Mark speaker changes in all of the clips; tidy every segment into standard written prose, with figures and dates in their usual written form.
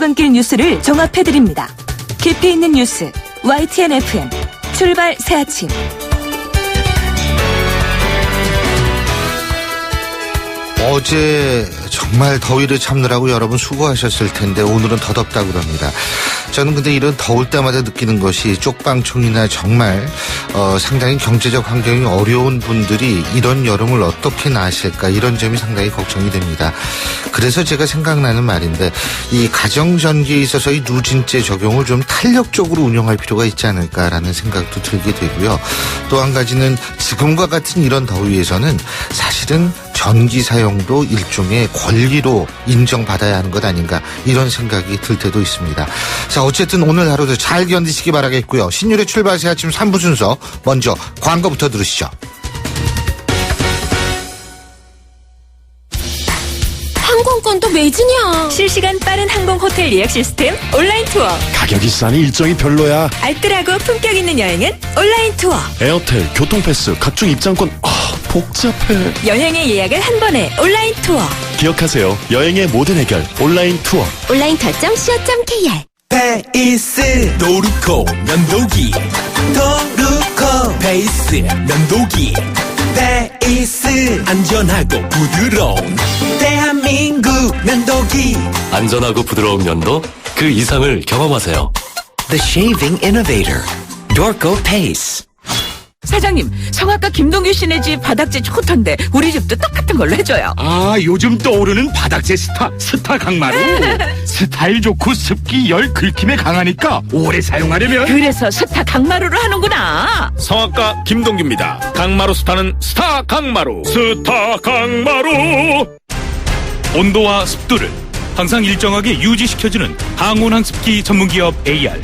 Speaker 1: 출근길 뉴스를 종합해드립니다. 깊이 있는 뉴스 YTN FM 출발 새아침.
Speaker 2: 어제 정말 더위를 참느라고 여러분 수고하셨을 텐데 오늘은 더 덥다고 그럽니다. 저는 근데 이런 더울 때마다 느끼는 것이 쪽방촌이나 정말 상당히 경제적 환경이 어려운 분들이 이런 여름을 어떻게 나실까 이런 점이 상당히 걱정이 됩니다. 그래서 제가 생각나는 말인데 이 가정전기에 있어서 이 누진제 적용을 좀 탄력적으로 운영할 필요가 있지 않을까라는 생각도 들게 되고요. 또 한 가지는 지금과 같은 이런 더위에서는 사실은 전기 사용도 일종의 권리로 인정받아야 하는 것 아닌가 이런 생각이 들 때도 있습니다. 자, 어쨌든 오늘 하루도 잘 견디시기 바라겠고요. 신율의 출발 새 아침 3부 순서 먼저 광고부터 들으시죠.
Speaker 3: 항공권도 매진이야.
Speaker 1: 실시간 빠른 항공 호텔 예약 시스템 온라인 투어.
Speaker 4: 가격이 싸니 일정이 별로야.
Speaker 1: 알뜰하고 품격 있는 여행은 온라인 투어.
Speaker 4: 에어텔, 교통패스, 각종 입장권. 복잡해.
Speaker 1: 여행의 예약을 한 번에 온라인 투어.
Speaker 4: 기억하세요. 여행의 모든 해결 온라인 투어.
Speaker 3: 온라인투어.co.kr
Speaker 5: 페이스 도루코 면도기 도루코 페이스 면도기 페이스 안전하고 부드러운 대한민국 면도기
Speaker 6: 안전하고 부드러운 면도 그 이상을 경험하세요.
Speaker 5: The Shaving Innovator Dorco Pace.
Speaker 7: 사장님, 성악가 김동규 씨네 집 바닥재 좋던데 우리 집도 똑같은 걸로 해줘요.
Speaker 8: 아, 요즘 떠오르는 바닥재 스타 강마루. 스타일 좋고 습기 열 긁힘에 강하니까 오래 사용하려면
Speaker 7: 그래서 스타 강마루를 하는구나.
Speaker 8: 성악가 김동규입니다. 강마루 스타는 스타 강마루. 스타 강마루. 온도와 습도를 항상 일정하게 유지시켜주는 항온항습기 전문기업 AR.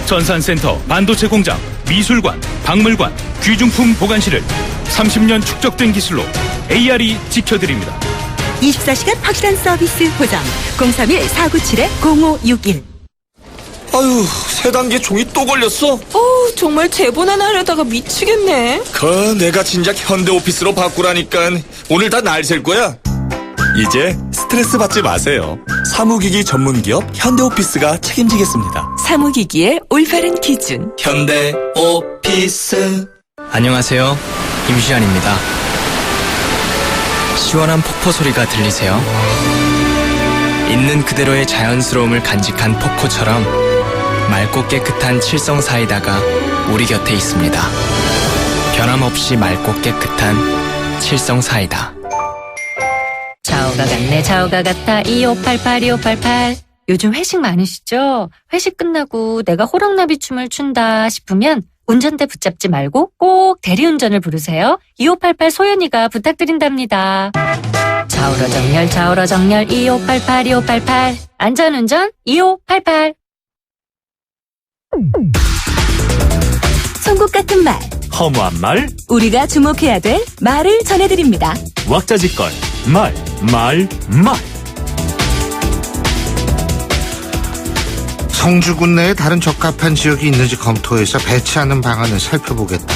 Speaker 8: 전산센터, 반도체 공장, 미술관, 박물관, 귀중품 보관실을 30년 축적된 기술로 AR이 지켜드립니다.
Speaker 1: 24시간 확실한 서비스 보장 031-497-0561.
Speaker 5: 아유, 세 단계 종이 또 걸렸어.
Speaker 3: 정말 재본하나 하려다가 미치겠네.
Speaker 5: 내가 진작 현대오피스로 바꾸라니까. 오늘 다 날 셀 거야. 이제 스트레스 받지 마세요. 사무기기 전문기업 현대오피스가 책임지겠습니다.
Speaker 1: 사무기기의 올바른 기준.
Speaker 5: 현대오피스.
Speaker 9: 안녕하세요. 임시안입니다. 시원한 폭포 소리가 들리세요? 있는 그대로의 자연스러움을 간직한 폭포처럼 맑고 깨끗한 칠성 사이다가 우리 곁에 있습니다. 변함없이 맑고 깨끗한 칠성 사이다.
Speaker 10: 좌우가 같네 좌우가 같아 2588 요즘 회식 많으시죠? 회식 끝나고 내가 호랑나비 춤을 춘다 싶으면 운전대 붙잡지 말고 꼭 대리운전을 부르세요. 2588 소연이가 부탁드린답니다. 좌우로 정렬 2588 안전운전 2588.
Speaker 1: 송곳 같은 말,
Speaker 8: 허무한 말,
Speaker 1: 우리가 주목해야 될 말을 전해드립니다.
Speaker 8: 왁자지껄, 말.
Speaker 2: 성주군 내에 다른 적합한 지역이 있는지 검토해서 배치하는 방안을 살펴보겠다.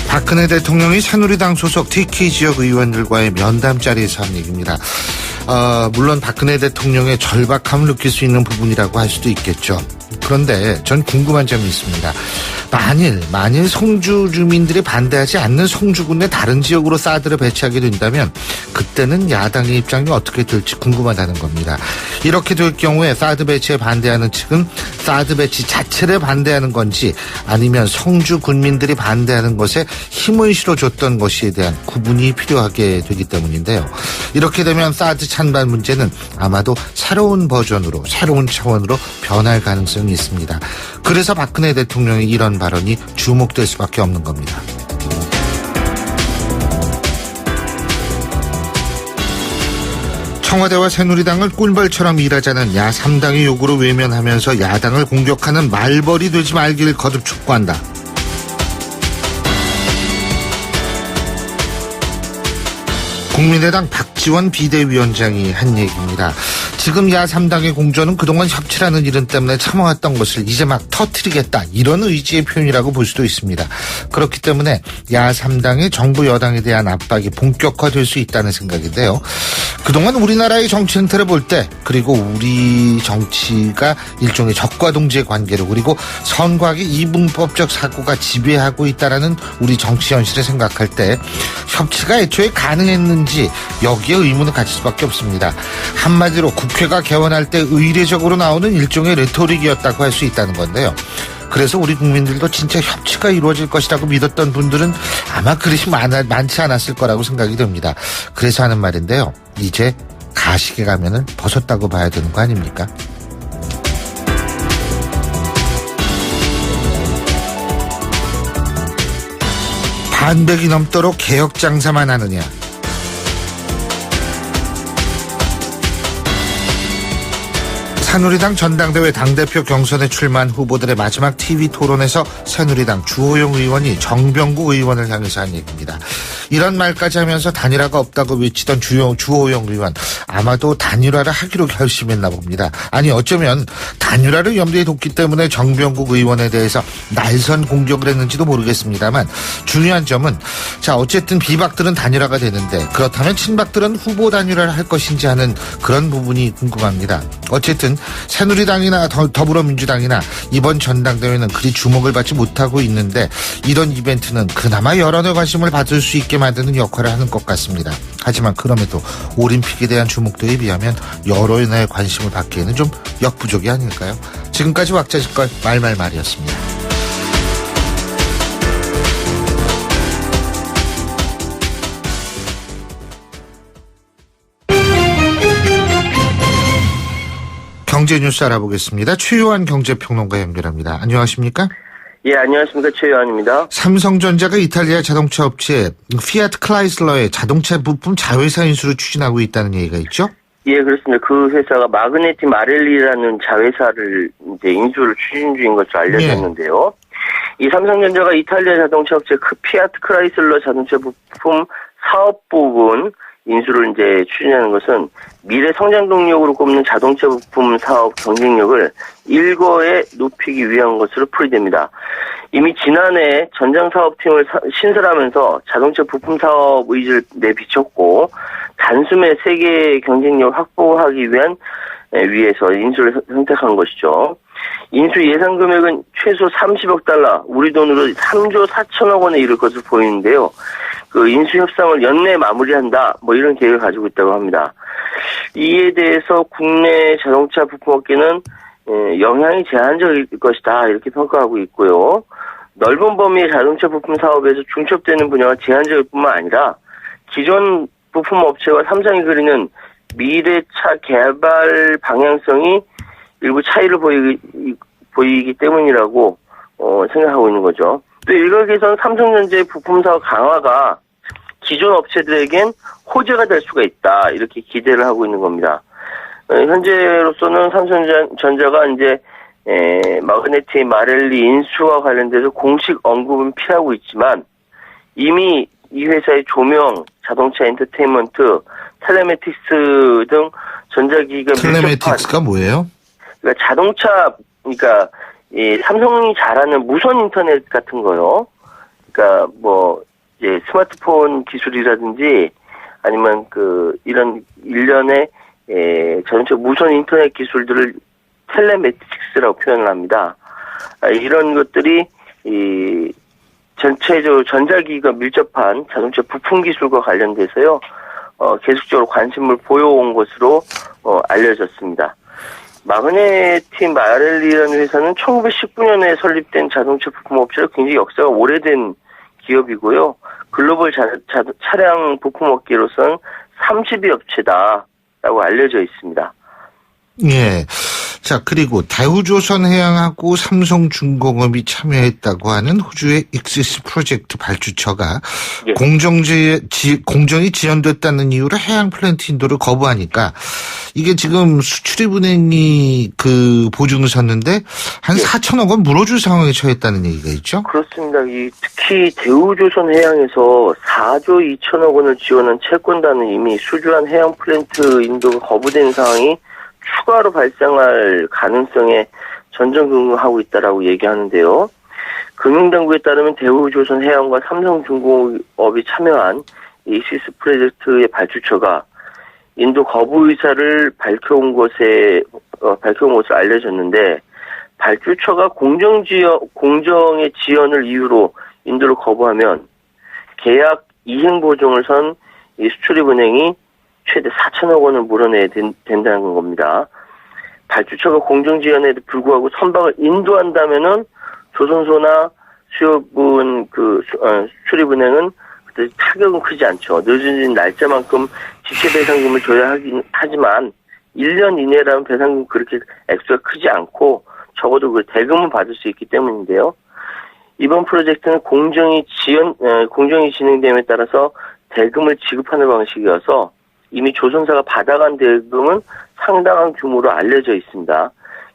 Speaker 2: 박근혜 대통령이 새누리당 소속 TK 지역 의원들과의 면담 자리에서 한 얘기입니다. 물론 박근혜 대통령의 절박함을 느낄 수 있는 부분이라고 할 수도 있겠죠. 그런데 전 궁금한 점이 있습니다. 만일 성주 주민들이 반대하지 않는 성주군 내 다른 지역으로 사드를 배치하게 된다면 그때는 야당의 입장이 어떻게 될지 궁금하다는 겁니다. 이렇게 될 경우에 사드 배치에 반대하는 측은 사드 배치 자체를 반대하는 건지 아니면 성주 군민들이 반대하는 것에 힘을 실어줬던 것에 대한 구분이 필요하게 되기 때문인데요. 이렇게 되면 사드 찬반 문제는 아마도 새로운 버전으로 새로운 차원으로 변할 가능성이 있습니다. 그래서 박근혜 대통령의 이런 발언이 주목될 수밖에 없는 겁니다. 청와대와 새누리당을 꿀벌처럼 일하자는 야3당의 요구를 외면하면서 야당을 공격하는 말벌이 되지 말기를 거듭 촉구한다. 국민의당 박지원 비대위원장이 한 얘기입니다. 지금 야3당의 공조는 그동안 협치라는 이름 때문에 참아왔던 것을 이제 막 터뜨리겠다, 이런 의지의 표현이라고 볼 수도 있습니다. 그렇기 때문에 야3당의 정부 여당에 대한 압박이 본격화될 수 있다는 생각인데요. 그동안 우리나라의 정치 행태를 볼 때, 그리고 우리 정치가 일종의 적과 동지의 관계로, 그리고 선거학의 이분법적 사고가 지배하고 있다라는 우리 정치 현실을 생각할 때 협치가 애초에 가능했는지 여기에 의문을 가질 수밖에 없습니다. 한마디로 국회가 개원할 때 의례적으로 나오는 일종의 레토릭이었다고 할 수 있다는 건데요. 그래서 우리 국민들도 진짜 협치가 이루어질 것이라고 믿었던 분들은 아마 그릇이 많지 않았을 거라고 생각이 듭니다. 그래서 하는 말인데요. 이제 가식의 가면을 벗었다고 봐야 되는 거 아닙니까? 반백이 넘도록 개혁 장사만 하느냐. 새누리당 전당대회 당대표 경선에 출마한 후보들의 마지막 TV 토론에서 새누리당 주호영 의원이 정병국 의원을 향해서 한 얘기입니다. 이런 말까지 하면서 단일화가 없다고 외치던 주호영 의원, 아마도 단일화를 하기로 결심했나 봅니다. 아니, 어쩌면 단일화를 염두에 뒀기 때문에 정병국 의원에 대해서 날선 공격을 했는지도 모르겠습니다만, 중요한 점은 자, 어쨌든 비박들은 단일화가 되는데 그렇다면 친박들은 후보 단일화를 할 것인지 하는 그런 부분이 궁금합니다. 어쨌든 새누리당이나 더불어민주당이나 이번 전당대회는 그리 주목을 받지 못하고 있는데, 이런 이벤트는 그나마 여론의 관심을 받을 수 있게 만드는 역할을 하는 것 같습니다. 하지만 그럼에도 올림픽에 대한 주목도에 비하면 여론의 관심을 받기에는 좀 역부족이 아닐까요? 지금까지 왁자지껄 말말말이었습니다. 경제 뉴스 알아보겠습니다. 최요한 경제평론가 연결합니다. 안녕하십니까?
Speaker 11: 예, 안녕하십니까. 최요한입니다.
Speaker 2: 삼성전자가 이탈리아 자동차 업체 피아트 클라이슬러의 자동차 부품 자회사 인수를 추진하고 있다는 얘기가 있죠?
Speaker 11: 예, 그렇습니다. 그 회사가 마그네티 마렐리라는 자회사를 이제 인수를 추진 중인 것으로 알려졌는데요. 이 삼성전자가 이탈리아 자동차 업체 피아트 클라이슬러 자동차 부품 사업 부분 인수를 이제 추진하는 것은 미래 성장 동력으로 꼽는 자동차 부품 사업 경쟁력을 일거에 높이기 위한 것으로 풀이됩니다. 이미 지난해 전장 사업팀을 신설하면서 자동차 부품 사업 의지를 내비쳤고, 단숨에 세계 경쟁력 확보하기 위해서 인수를 선택한 것이죠. 인수 예상 금액은 최소 30억 달러, 우리 돈으로 3조 4천억 원에 이를 것으로 보이는데요. 그 인수 협상을 연내 마무리한다, 뭐 이런 계획을 가지고 있다고 합니다. 이에 대해서 국내 자동차 부품업계는 영향이 제한적일 것이다, 이렇게 평가하고 있고요. 넓은 범위의 자동차 부품 사업에서 중첩되는 분야가 제한적일 뿐만 아니라 기존 부품 업체와 삼성이 그리는 미래차 개발 방향성이 일부 차이를 보이기 때문이라고 생각하고 있는 거죠. 또 일각에서는 삼성전자의 부품 사업 강화가 기존 업체들에겐 호재가 될 수가 있다, 이렇게 기대를 하고 있는 겁니다. 현재로서는 삼성전자가 이제 마그네티 마렐리 인수와 관련돼서 공식 언급은 피하고 있지만, 이미 이 회사의 조명, 자동차 엔터테인먼트, 텔레매틱스 등 전자기기가
Speaker 2: 텔레매틱스가 뭐예요?
Speaker 11: 그러니까 자동차, 그러니까 이 삼성이 잘하는 무선 인터넷 같은 거요. 그러니까 뭐 이제 스마트폰 기술이라든지 아니면 이런 일련의 자동차 무선 인터넷 기술들을 텔레매틱스라고 표현을 합니다. 이런 것들이 이 전체적으로 전자기기가 밀접한 자동차 부품 기술과 관련돼서요, 계속적으로 관심을 보여온 것으로 알려졌습니다. 마그네티 마렐리라는 회사는 1919년에 설립된 자동차 부품 업체로 굉장히 역사가 오래된 기업이고요. 글로벌 차량 부품 업계로서는 30위 업체다라고 알려져 있습니다.
Speaker 2: 예. 자, 그리고 대우조선해양하고 삼성중공업이 참여했다고 하는 호주의 익시스 프로젝트 발주처가
Speaker 11: 예.
Speaker 2: 공정이 지연됐다는 이유로 해양 플랜트 인도를 거부하니까 이게 지금 수출입은행이 그 보증을 섰는데 한 4천억 원 물어줄 상황에 처했다는 얘기가 있죠?
Speaker 11: 그렇습니다. 특히 대우조선해양에서 4조 2천억 원을 지원한 채권단은 이미 수주한 해양 플랜트 인도가 거부된 상황이 추가로 발생할 가능성에 전전긍긍하고 있다라고 얘기하는데요. 금융당국에 따르면 대우조선해양과 삼성중공업이 참여한 익시스 프로젝트의 발주처가 인도 거부 의사를 밝혀온 것을 알려졌는데 발주처가 공정의 지연을 이유로 인도를 거부하면 계약 이행 보증을 선 이 수출입은행이 최대 4천억 원을 물어내야 된다는 겁니다. 발주처가 공정지연에도 불구하고 선박을 인도한다면은 조선소나 수협은 수출입은행은 타격은 크지 않죠. 늦어진 날짜만큼 지체배상금을 줘야 하긴 하지만 1년 이내라면 배상금 그렇게 액수가 크지 않고 적어도 그 대금은 받을 수 있기 때문인데요. 이번 프로젝트는 공정이 진행됨에 따라서 대금을 지급하는 방식이어서 이미 조선사가 받아간 대금은 상당한 규모로 알려져 있습니다.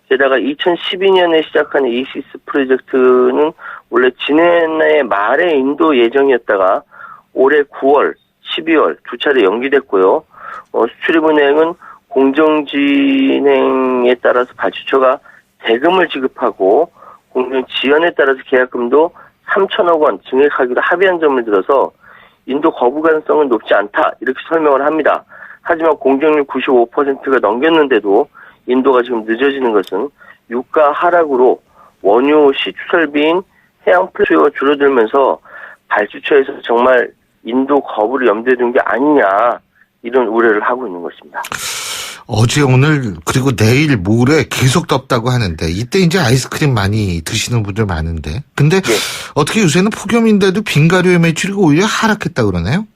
Speaker 11: 게다가 2012년에 시작한 익시스 프로젝트는 원래 지난해 말에 인도 예정이었다가 올해 9월, 12월 두 차례 연기됐고요. 수출입은행은 공정진행에 따라서 발주처가 대금을 지급하고 공정지연에 따라서 계약금도 3천억 원 증액하기로 합의한 점을 들어서 인도 거부 가능성은 높지 않다 이렇게 설명을 합니다. 하지만 공정률 95%가 넘겼는데도 인도가 지금 늦어지는 것은 유가 하락으로 원유 시추설비인 해양 수요가 줄어들면서 발주처에서 정말 인도 거부를 염두에 둔 게 아니냐 이런 우려를 하고 있는 것입니다.
Speaker 2: 어제 오늘 그리고 내일 모레 계속 덥다고 하는데 이때 이제 아이스크림 많이 드시는 분들 많은데 근데 어떻게 요새는 폭염인데도 빙가루의 매출이 오히려 하락했다 그러네요?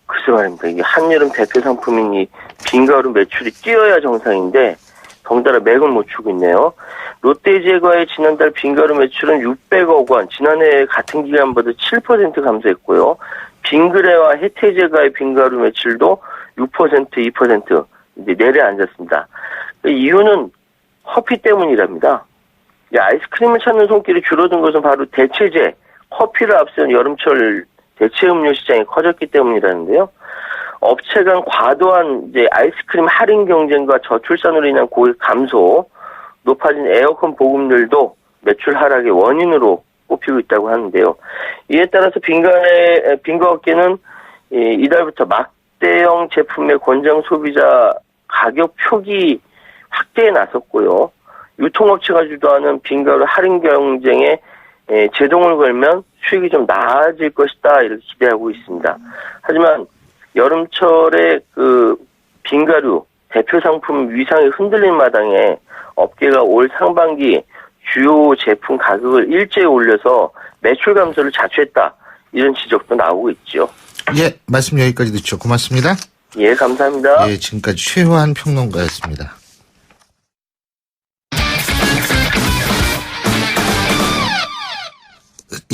Speaker 11: 글쎄 말입니다. 이게 한여름 대표 상품인 이 빙가루 매출이 뛰어야 정상인데 덩달아 맥을 못 추고 있네요. 롯데제과의 지난달 빙가루 매출은 600억 원, 지난해 같은 기간보다 7% 감소했고요. 빙그레와 혜태제과의 빙가루 매출도 6%, 2% 이제 내려앉았습니다. 이유는 커피 때문이랍니다. 아이스크림을 찾는 손길이 줄어든 것은 바로 대체제, 커피를 앞세운 여름철 대체 음료 시장이 커졌기 때문이라는데요. 업체 간 과도한 이제 아이스크림 할인 경쟁과 저출산으로 인한 고객 감소, 높아진 에어컨 보급률도 매출 하락의 원인으로 꼽히고 있다고 하는데요. 이에 따라서 빙가업계는 이달부터 막대형 제품의 권장 소비자 가격 표기 확대에 나섰고요. 유통업체가 주도하는 빙가루 할인 경쟁에 제동을 걸면 수익이 좀 나아질 것이다 이렇게 기대하고 있습니다. 하지만 여름철에 그 빙가루 대표 상품 위상이 흔들린 마당에 업계가 올 상반기 주요 제품 가격을 일제히 올려서 매출 감소를 자초했다 이런 지적도 나오고 있죠.
Speaker 2: 예, 말씀 여기까지 듣죠. 고맙습니다.
Speaker 11: 예, 감사합니다.
Speaker 2: 예, 지금까지 최호한 평론가였습니다.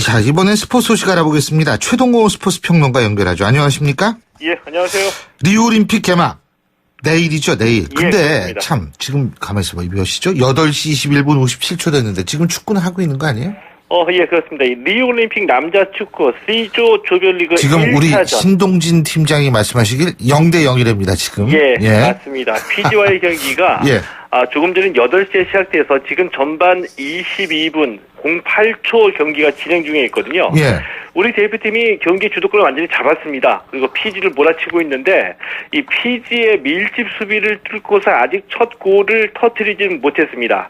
Speaker 2: 자, 이번엔 스포츠 소식 알아보겠습니다. 최동호 스포츠 평론가 연결하죠. 안녕하십니까?
Speaker 12: 예, 안녕하세요.
Speaker 2: 리우올림픽 개막. 내일이죠, 내일. 근데
Speaker 12: 그렇습니다.
Speaker 2: 참 지금 가만히 있어봐. 몇 시죠? 8시 21분 57초 됐는데 지금 축구는 하고 있는 거 아니에요?
Speaker 12: 예, 그렇습니다. 이 리우올림픽 남자 축구 C조 조별리그
Speaker 2: 지금
Speaker 12: 1차전.
Speaker 2: 우리 신동진 팀장이 말씀하시길 0대0이랍니다, 지금.
Speaker 12: 예, 맞습니다. 피지와의 경기가
Speaker 2: 예.
Speaker 12: 조금 전에 8시에 시작돼서 지금 전반 22분 08초 경기가 진행 중에 있거든요.
Speaker 2: 예.
Speaker 12: 우리 대표팀이 경기 주도권을 완전히 잡았습니다. 그리고 피지를 몰아치고 있는데 이 피지의 밀집 수비를 뚫고서 아직 첫 골을 터뜨리지는 못했습니다.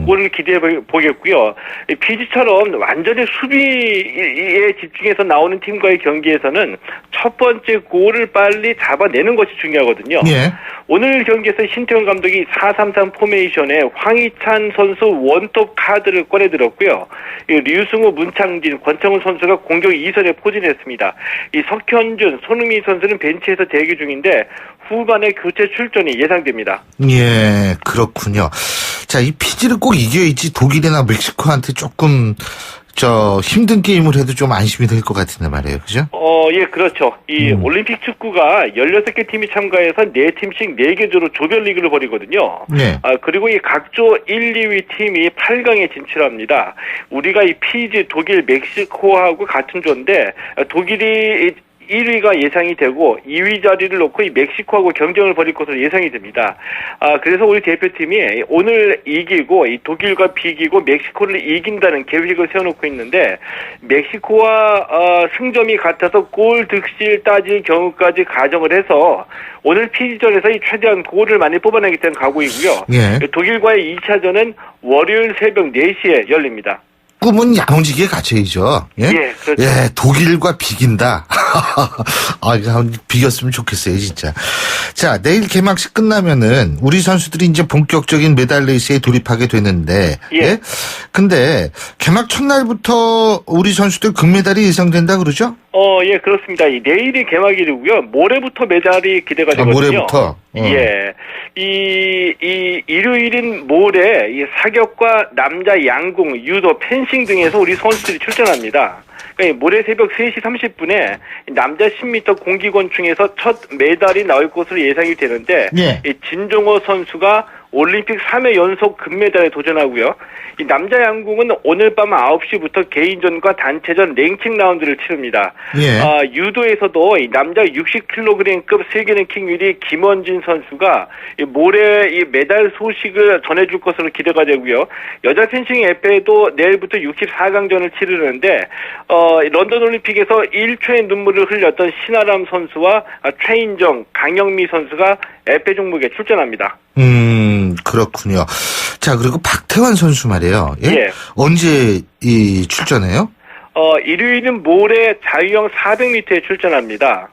Speaker 12: 골을 기대해 보겠고요. 이 피지처럼 완전히 수비에 집중해서 나오는 팀과의 경기에서는 첫 번째 골을 빨리 잡아내는 것이 중요하거든요.
Speaker 2: 예.
Speaker 12: 오늘 경기에서 신태용 감독이 4-3-3 포메이션에 황희찬 선수 원톱 카드를 꺼내들었고요. 류승우, 문창진, 권창훈 선수가 공격 2선에 포진했습니다. 이 석현준, 손흥민 선수는 벤치에서 대기 중인데 후반에 교체 출전이 예상됩니다.
Speaker 2: 예, 그렇군요. 자, 이 피지를 꼭 이겨야지 독일이나 멕시코한테 조금 힘든 게임을 해도 좀 안심이 될 것 같은데 말이에요. 그죠?
Speaker 12: 예, 그렇죠. 이 올림픽 축구가 16개 팀이 참가해서 4팀씩 4개 조로 조별리그를 벌이거든요.
Speaker 2: 네.
Speaker 12: 그리고 이 각조 1, 2위 팀이 8강에 진출합니다. 우리가 이 피지, 독일, 멕시코하고 같은 조인데, 독일이 1위가 예상이 되고 2위 자리를 놓고 이 멕시코하고 경쟁을 벌일 것으로 예상이 됩니다. 그래서 우리 대표팀이 오늘 이기고 이 독일과 비기고 멕시코를 이긴다는 계획을 세워놓고 있는데 멕시코와 승점이 같아서 골 득실 따질 경우까지 가정을 해서 오늘 피지전에서 이 최대한 골을 많이 뽑아내겠다는 각오이고요.
Speaker 2: 예.
Speaker 12: 독일과의 2차전은 월요일 새벽 4시에 열립니다.
Speaker 2: 꿈은 야무지게 갖춰야죠. 예?
Speaker 12: 예, 그렇죠.
Speaker 2: 예, 독일과 비긴다. 비겼으면 좋겠어요, 진짜. 자, 내일 개막식 끝나면은 우리 선수들이 이제 본격적인 메달 레이스에 돌입하게 되는데, 예. 근데 개막 첫날부터 우리 선수들 금메달이 예상된다 그러죠?
Speaker 12: 예, 그렇습니다. 내일이 개막일이고요. 모레부터 메달이 기대가 되거든요.
Speaker 2: 모레부터?
Speaker 12: 예. 일요일인 모레, 이 사격과 남자 양궁, 유도, 펜싱 등에서 우리 선수들이 출전합니다. 그러니까 모레 새벽 3시 30분에 남자 10m 공기권총에서 첫 메달이 나올 것으로 예상이 되는데,
Speaker 2: 예.
Speaker 12: 이 진종호 선수가 올림픽 3회 연속 금메달에 도전하고요. 이 남자 양궁은 오늘 밤 9시부터 개인전과 단체전 랭킹 라운드를 치릅니다.
Speaker 2: 예.
Speaker 12: 유도에서도 이 남자 60kg급 세계 랭킹 1위 김원진 선수가 모레 이 메달 소식을 전해줄 것으로 기대가 되고요. 여자 펜싱 에페도 내일부터 64강전을 치르는데 런던 올림픽에서 1초의 눈물을 흘렸던 신아람 선수와 최인정, 강영미 선수가 에페 종목에 출전합니다.
Speaker 2: 그렇군요. 자, 그리고 박태환 선수 말이에요. 예?
Speaker 12: 예.
Speaker 2: 언제 출전해요?
Speaker 12: 일요일은 모레 자유형 400m에 출전합니다.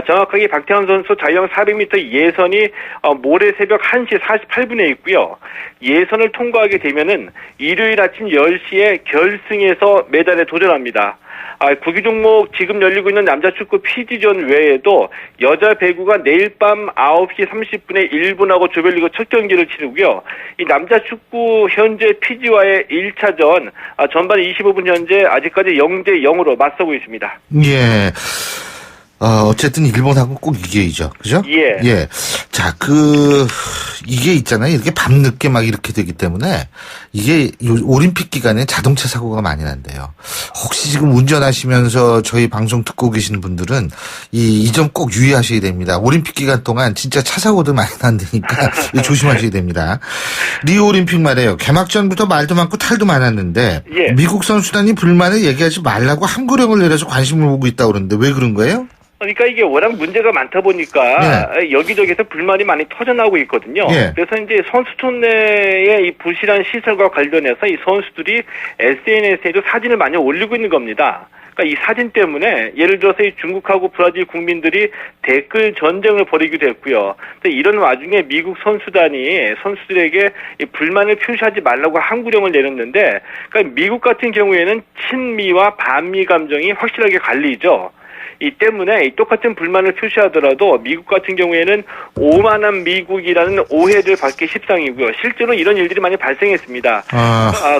Speaker 12: 정확하게 박태환 선수 자유형 400m 예선이 모레 새벽 1시 48분에 있고요. 예선을 통과하게 되면은 일요일 아침 10시에 결승에서 메달에 도전합니다. 구기 종목 지금 열리고 있는 남자 축구 피지전 외에도 여자 배구가 내일 밤 9시 30분에 일본하고 조별리그 첫 경기를 치르고요. 이 남자 축구 현재 피지와의 1차전 전반 25분 현재 아직까지 0대 0으로 맞서고 있습니다.
Speaker 2: 예. 어쨌든 일본하고 꼭 이겨야죠. 그죠?
Speaker 12: 예.
Speaker 2: 예. 자, 이게 있잖아요. 이렇게 밤늦게 막 이렇게 되기 때문에 이게 올림픽 기간에 자동차 사고가 많이 난대요. 혹시 지금 운전하시면서 저희 방송 듣고 계시는 분들은 이 점 꼭 유의하셔야 됩니다. 올림픽 기간 동안 진짜 차 사고도 많이 난다니까 조심하셔야 됩니다. 리오 올림픽 말이에요. 개막전부터 말도 많고 탈도 많았는데
Speaker 12: 예.
Speaker 2: 미국 선수단이 불만을 얘기하지 말라고 함구령을 내려서 관심을 보고 있다고 그러는데 왜 그런 거예요?
Speaker 12: 그러니까 이게 워낙 문제가 많다 보니까 여기저기서 불만이 많이 터져나오고 있거든요.
Speaker 2: 예.
Speaker 12: 그래서 이제 선수촌 내의 이 부실한 시설과 관련해서 이 선수들이 SNS에도 사진을 많이 올리고 있는 겁니다. 그러니까 이 사진 때문에 예를 들어서 이 중국하고 브라질 국민들이 댓글 전쟁을 벌이기도 했고요. 이런 와중에 미국 선수단이 선수들에게 이 불만을 표시하지 말라고 항구령을 내렸는데, 그러니까 미국 같은 경우에는 친미와 반미 감정이 확실하게 갈리죠. 이 때문에 이 똑같은 불만을 표시하더라도 미국 같은 경우에는 오만한 미국이라는 오해를 받기 십상이고요. 실제로 이런 일들이 많이 발생했습니다.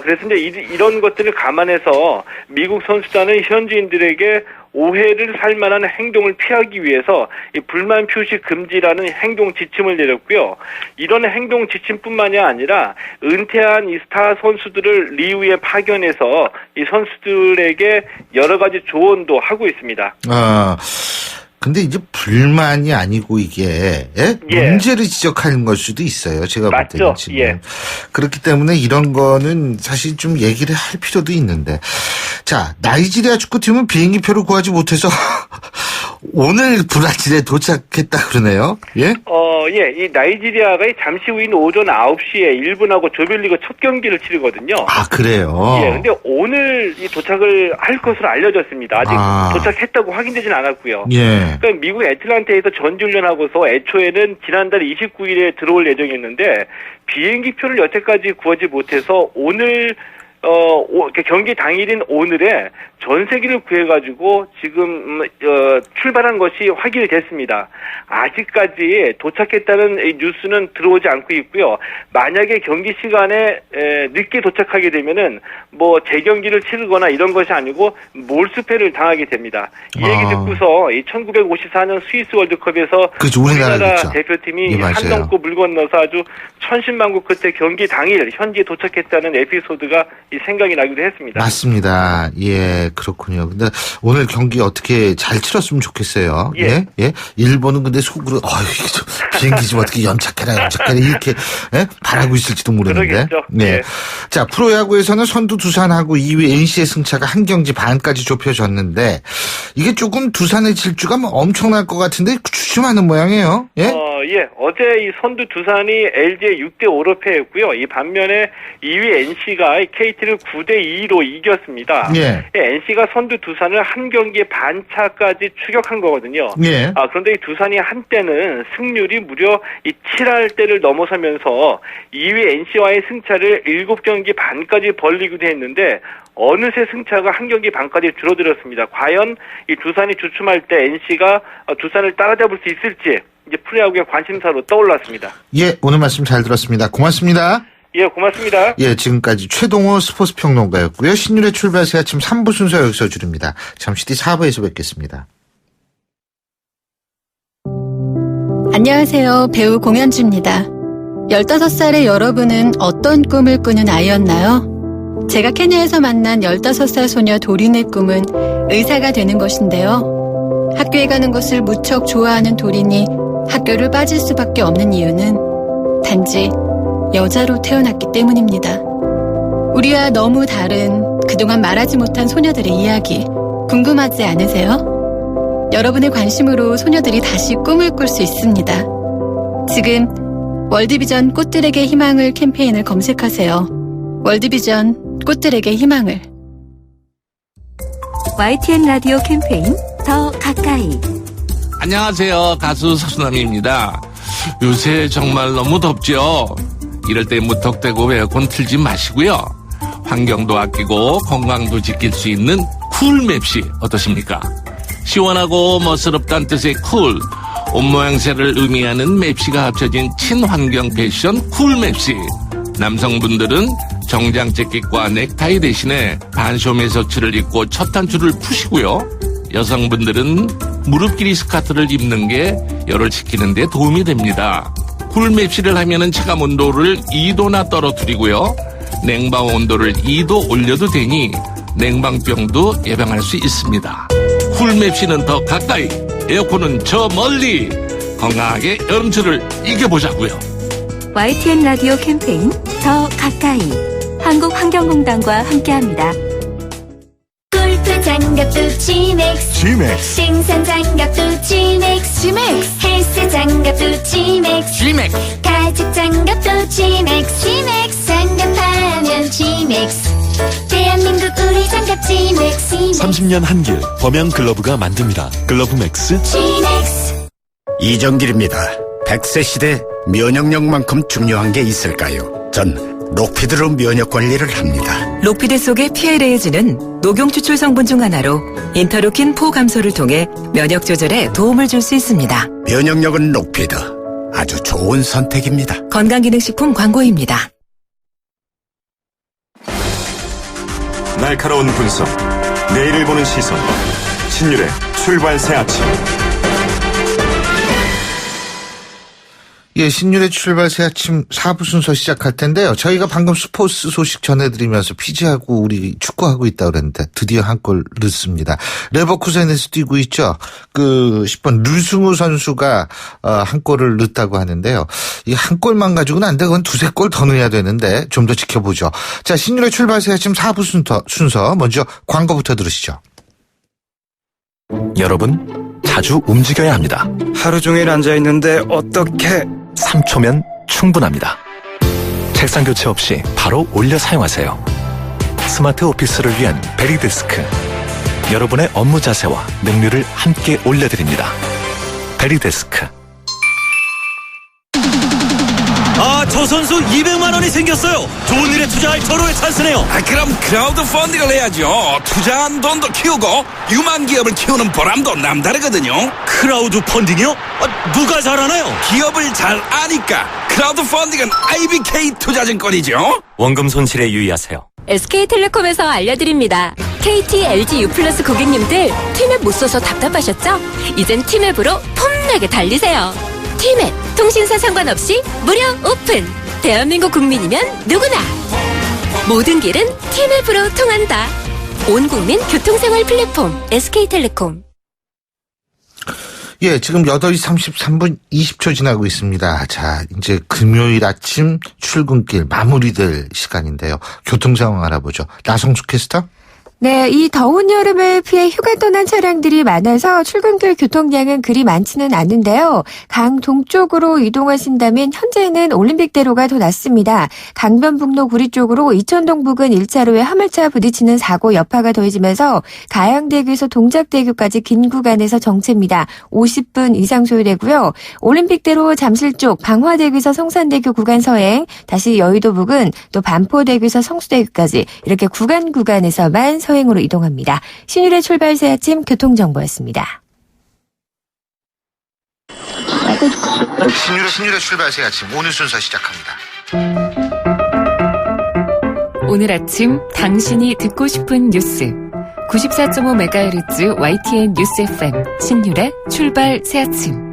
Speaker 12: 그래서 이제 이런 것들을 감안해서 미국 선수단은 현지인들에게 오해를 살 만한 행동을 피하기 위해서 이 불만 표시 금지라는 행동 지침을 내렸고요. 이런 행동 지침뿐만이 아니라 은퇴한 이 스타 선수들을 리우에 파견해서 이 선수들에게 여러 가지 조언도 하고 있습니다.
Speaker 2: 근데 이제 불만이 아니고 이게 문제를 지적하는 걸 수도 있어요. 제가 볼 때는 지금.
Speaker 12: 예.
Speaker 2: 그렇기 때문에 이런 거는 사실 좀 얘기를 할 필요도 있는데. 자, 나이지리아 축구팀은 비행기표를 구하지 못해서 오늘 브라질에 도착했다 그러네요. 예?
Speaker 12: 이 나이지리아가 잠시 후인 오전 9시에 일본하고 조별리그 첫 경기를 치르거든요.
Speaker 2: 그래요?
Speaker 12: 예, 근데 오늘 이 도착을 할 것으로 알려졌습니다. 아직 도착했다고 확인되진 않았고요.
Speaker 2: 예.
Speaker 12: 그러니까 미국 애틀란타에서 전지훈련하고서 애초에는 지난달 29일에 들어올 예정이었는데 비행기표를 여태까지 구하지 못해서 오늘 경기 당일인 오늘에 전세기를 구해가지고 지금 출발한 것이 확인이 됐습니다. 아직까지 도착했다는 뉴스는 들어오지 않고 있고요. 만약에 경기 시간에 늦게 도착하게 되면은 뭐 재경기를 치르거나 이런 것이 아니고 몰수패를 당하게 됩니다. 이 얘기 듣고서 이 1954년 스위스 월드컵에서
Speaker 2: 그렇죠,
Speaker 12: 우리나라 대표팀이 한동코 물 건너서 아주 천신만고 끝에 경기 당일 현지에 도착했다는 에피소드가 생각이 나기도 했습니다.
Speaker 2: 맞습니다. 예, 그렇군요. 근데 오늘 경기 어떻게 잘 치렀으면 좋겠어요.
Speaker 12: 예.
Speaker 2: 예. 일본은 근데 속으로 비행기 좀 어떻게 연착해라 이렇게 바라고 있을지도 모르는데.
Speaker 12: 그러겠죠.
Speaker 2: 네.
Speaker 12: 예.
Speaker 2: 자, 프로야구에서는 선두 두산하고 2위 NC의 승차가 한 경기 반까지 좁혀졌는데 이게 조금 두산의 질주가 엄청날 것 같은데 주춤하는 모양이에요. 예?
Speaker 12: 어제 이 선두 두산이 LG에 6대5로 패했고요. 이 반면에 2위 NC가 KT를 9대2로 이겼습니다.
Speaker 2: 예.
Speaker 12: NC가 선두 두산을 한 경기 반차까지 추격한 거거든요.
Speaker 2: 예.
Speaker 12: 그런데 이 두산이 한때는 승률이 무려 이 7할대를 넘어서면서 2위 NC와의 승차를 7경기 반까지 벌리기도 했는데 어느새 승차가 한 경기 반까지 줄어들었습니다. 과연 이 두산이 주춤할 때 NC가 두산을 따라잡을 수 있을지 이제 프로야구의 관심사로 떠올랐습니다.
Speaker 2: 예, 오늘 말씀 잘 들었습니다. 고맙습니다.
Speaker 12: 예, 고맙습니다.
Speaker 2: 예, 지금까지 최동호 스포츠 평론가였고요. 신율의 출발새 아침 3부 순서 여기서 줄입니다. 잠시 뒤 4부에서 뵙겠습니다.
Speaker 13: 안녕하세요. 배우 공연주입니다. 15살의 여러분은 어떤 꿈을 꾸는 아이였나요? 제가 케냐에서 만난 15살 소녀 도린의 꿈은 의사가 되는 것인데요. 학교에 가는 것을 무척 좋아하는 도린이 학교를 빠질 수밖에 없는 이유는 단지 여자로 태어났기 때문입니다. 우리와 너무 다른 그동안 말하지 못한 소녀들의 이야기 궁금하지 않으세요? 여러분의 관심으로 소녀들이 다시 꿈을 꿀 수 있습니다. 지금 월드비전 꽃들에게 희망을 캠페인을 검색하세요. 월드비전 꽃들에게 희망을.
Speaker 1: YTN 라디오 캠페인 더 가까이.
Speaker 14: 안녕하세요. 가수 서수남입니다. 요새 정말 너무 덥죠? 이럴 때 무턱대고 에어컨 틀지 마시고요. 환경도 아끼고 건강도 지킬 수 있는 쿨맵시 어떠십니까? 시원하고 멋스럽다는 뜻의 쿨, 옷 모양새를 의미하는 맵시가 합쳐진 친환경 패션 쿨맵시. 남성분들은 정장 재킷과 넥타이 대신에 반소매 셔츠를 입고 첫 단추를 푸시고요. 여성분들은 무릎 길이 스커트를 입는 게 열을 식히는 데 도움이 됩니다. 쿨맵시를 하면은 체감 온도를 2도나 떨어뜨리고요. 냉방 온도를 2도 올려도 되니 냉방병도 예방할 수 있습니다. 쿨맵시는 더 가까이, 에어컨은 저 멀리. 건강하게 여름철을 이겨보자고요.
Speaker 1: YTN 라디오 캠페인 더 가까이. 한국환경공단과 함께합니다.
Speaker 3: 골프 장갑도 지맥스. 생산 장갑도 지맥스. 헬스 장갑도 지맥스. 가죽 장갑도 지맥스. 장갑하면 지맥스. 대한민국 우리 장갑 지맥스.
Speaker 4: 30년 한길 범양 글러브가 만듭니다. 글러브 맥스.
Speaker 15: 이정길입니다. 100세 시대 면역력만큼 중요한 게 있을까요? 전 록피드로 면역 관리를 합니다.
Speaker 1: 록피드 속의 PLAG는 녹용 추출 성분 중 하나로 인터루킨-4 감소를 통해 면역 조절에 도움을 줄 수 있습니다.
Speaker 15: 면역력은 록피드. 아주 좋은 선택입니다.
Speaker 1: 건강기능식품 광고입니다.
Speaker 16: 날카로운 분석, 내일을 보는 시선, 신율의 출발 새 아침.
Speaker 2: 예, 신율의 출발 새 아침 4부 순서 시작할 텐데요. 저희가 방금 스포츠 소식 전해드리면서 피지하고 우리 축구하고 있다고 그랬는데 드디어 한 골 넣습니다. 레버쿠젠에서 뛰고 있죠. 10번 류승우 선수가 한 골을 넣었다고 하는데요. 이 한 골만 가지고는 안 돼. 그건 두세 골 더 넣어야 되는데 좀 더 지켜보죠. 자, 신율의 출발 새 아침 4부 순서 먼저 광고부터 들으시죠.
Speaker 17: 여러분, 자주 움직여야 합니다.
Speaker 18: 하루 종일 앉아있는데 어떻게
Speaker 17: 3초면 충분합니다. 책상 교체 없이 바로 올려 사용하세요. 스마트 오피스를 위한 베리데스크. 여러분의 업무 자세와 능률을 함께 올려드립니다. 베리데스크.
Speaker 19: 저 선수 200만 원이 생겼어요. 좋은 일에 투자할 절호의 찬스네요.
Speaker 20: 그럼 크라우드 펀딩을 해야죠. 투자한 돈도 키우고 유망 기업을 키우는 보람도 남다르거든요.
Speaker 19: 크라우드 펀딩이요? 누가 잘하나요?
Speaker 20: 기업을 잘 아니까 크라우드 펀딩은 IBK 투자증권이죠.
Speaker 6: 원금 손실에 유의하세요.
Speaker 21: SK텔레콤에서 알려드립니다. KT, LG U+ 고객님들 티맵 못 써서 답답하셨죠? 이젠 티맵으로 폼나게 달리세요. 티맵, 통신사 상관없이 무료 오픈. 대한민국 국민이면 누구나. 모든 길은 티맵으로 통한다. 온 국민 교통생활 플랫폼 SK텔레콤.
Speaker 2: 예, 지금 8시 33분 20초 지나고 있습니다. 자, 이제 금요일 아침 출근길 마무리될 시간인데요. 교통 상황 알아보죠. 나성숙 캐스터?
Speaker 22: 네, 이 더운 여름을 피해 휴가 떠난 차량들이 많아서 출근길 교통량은 그리 많지는 않은데요. 강 동쪽으로 이동하신다면 현재는 올림픽대로가 더 낫습니다. 강변북로 구리 쪽으로 이천동 부근 1차로에 화물차 부딪히는 사고 여파가 더해지면서 가양대교에서 동작대교까지 긴 구간에서 정체입니다. 50분 이상 소요되고요. 올림픽대로 잠실 쪽 강화대교에서 성산대교 구간 서행, 다시 여의도 부근, 또 반포대교에서 성수대교까지 이렇게 구간에서만 서행으로 이동합니다. 신율의 출발 새 아침 교통정보였습니다.
Speaker 2: 신율의 출발 새 아침 오늘 순서 시작합니다.
Speaker 1: 오늘 아침 당신이 듣고 싶은 뉴스 94.5MHz YTN 뉴스 FM 신율의 출발 새 아침.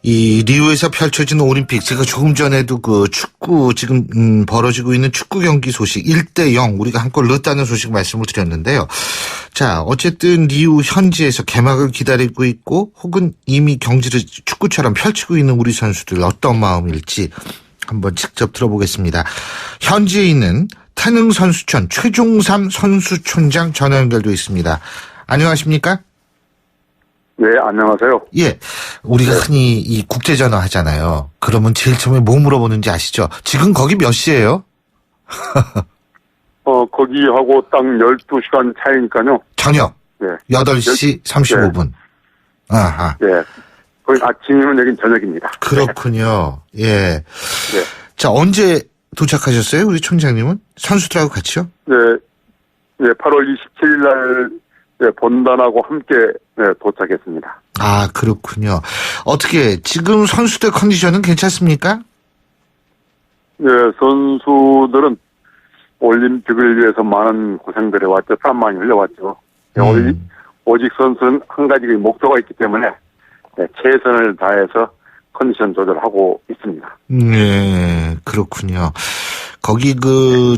Speaker 2: 이 리우에서 펼쳐진 올림픽, 제가 조금 전에도 그 축구 지금 벌어지고 있는 축구 경기 소식 1대0 우리가 한 골 넣었다는 소식 말씀을 드렸는데요. 자, 어쨌든 리우 현지에서 개막을 기다리고 있고 혹은 이미 경기를 축구처럼 펼치고 있는 우리 선수들 어떤 마음일지 한번 직접 들어보겠습니다. 현지에 있는 태능선수촌 최종삼 선수촌장 전화 연결되어 있습니다. 안녕하십니까?
Speaker 23: 네, 안녕하세요.
Speaker 2: 예. 우리가 흔히 이 국제전화 하잖아요. 그러면 제일 처음에 뭐 물어보는지 아시죠? 지금 거기 몇 시예요?
Speaker 23: 거기하고 딱 12시간 차이니까요.
Speaker 2: 저녁.
Speaker 23: 네.
Speaker 2: 8시 35분.
Speaker 23: 네.
Speaker 2: 아하.
Speaker 23: 네. 거기 아침이면 여긴 저녁입니다.
Speaker 2: 그렇군요. 예.
Speaker 23: 네.
Speaker 2: 자, 언제 도착하셨어요? 우리 총장님은? 선수들하고 같이요?
Speaker 23: 네. 네, 8월 27일 날 네, 본단하고 함께 네, 도착했습니다.
Speaker 2: 아, 그렇군요. 어떻게 지금 선수들 컨디션은 괜찮습니까?
Speaker 23: 네, 선수들은 올림픽을 위해서 많은 고생들을 해왔죠. 땀 많이 흘려왔죠. 오직 선수는 한 가지 목표가 있기 때문에 네, 최선을 다해서 컨디션 조절하고 있습니다.
Speaker 2: 네, 그렇군요. 거기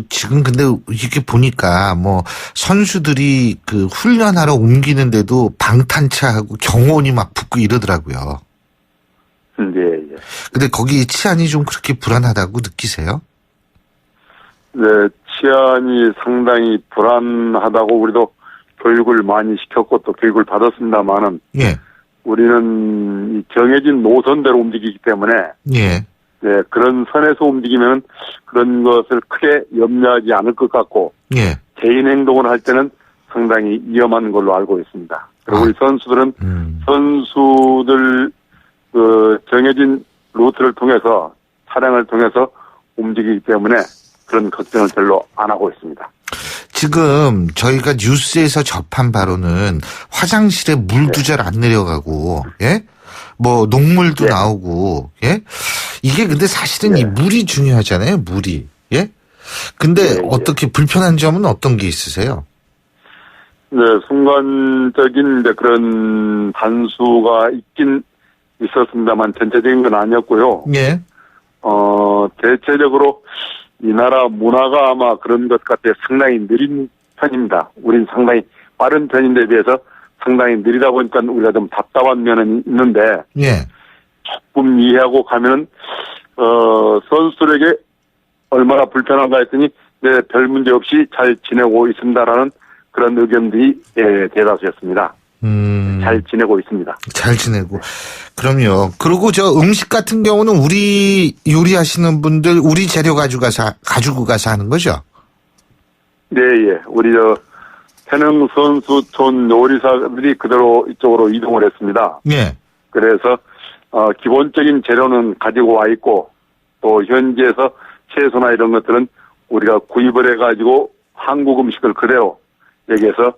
Speaker 2: 지금 근데 이렇게 보니까 선수들이 훈련하러 옮기는데도 방탄차하고 경호원이 막 붙고 이러더라고요.
Speaker 23: 네, 예.
Speaker 2: 근데 거기 치안이 좀 그렇게 불안하다고 느끼세요?
Speaker 23: 네, 치안이 상당히 불안하다고 우리도 교육을 많이 시켰고 또 교육을 받았습니다만은.
Speaker 2: 예.
Speaker 23: 우리는 이 정해진 노선대로 움직이기 때문에.
Speaker 2: 예.
Speaker 23: 네, 그런 선에서 움직이면 그런 것을 크게 염려하지 않을 것 같고.
Speaker 2: 예.
Speaker 23: 개인 행동을 할 때는 상당히 위험한 걸로 알고 있습니다. 그리고 우리 선수들은 선수들 정해진 루트를 통해서 차량을 통해서 움직이기 때문에 그런 걱정을 별로 안 하고 있습니다.
Speaker 2: 지금 저희가 뉴스에서 접한 바로는 화장실에 물도 잘 안 내려가고, 예? 녹물도 나오고, 예? 이게 근데 사실은 이 물이 중요하잖아요, 물이. 예? 근데 어떻게 불편한 점은 어떤 게 있으세요?
Speaker 23: 네, 순간적인 그런 단수가 있긴 있었습니다만 전체적인 건 아니었고요.
Speaker 2: 예.
Speaker 23: 대체적으로 이 나라 문화가 아마 그런 것 같아 상당히 느린 편입니다. 우린 상당히 빠른 편인데 비해서 상당히 느리다 보니까 우리가 좀 답답한 면은 있는데.
Speaker 2: 예.
Speaker 23: 조금 이해하고 가면은, 선수들에게 얼마나 불편한가 했더니, 네, 별 문제 없이 잘 지내고 있습니다라는 그런 의견들이, 예, 대다수였습니다. 잘 지내고 있습니다.
Speaker 2: 잘 지내고. 그럼요. 그리고 음식 같은 경우는 우리 요리하시는 분들 우리 재료 가지고 가서 하는 거죠?
Speaker 23: 네, 예. 우리 태릉 선수촌 요리사들이 그대로 이쪽으로 이동을 했습니다.
Speaker 2: 예.
Speaker 23: 그래서 기본적인 재료는 가지고 와 있고 또 현지에서 채소나 이런 것들은 우리가 구입을 해가지고 한국 음식을 그대로 여기에서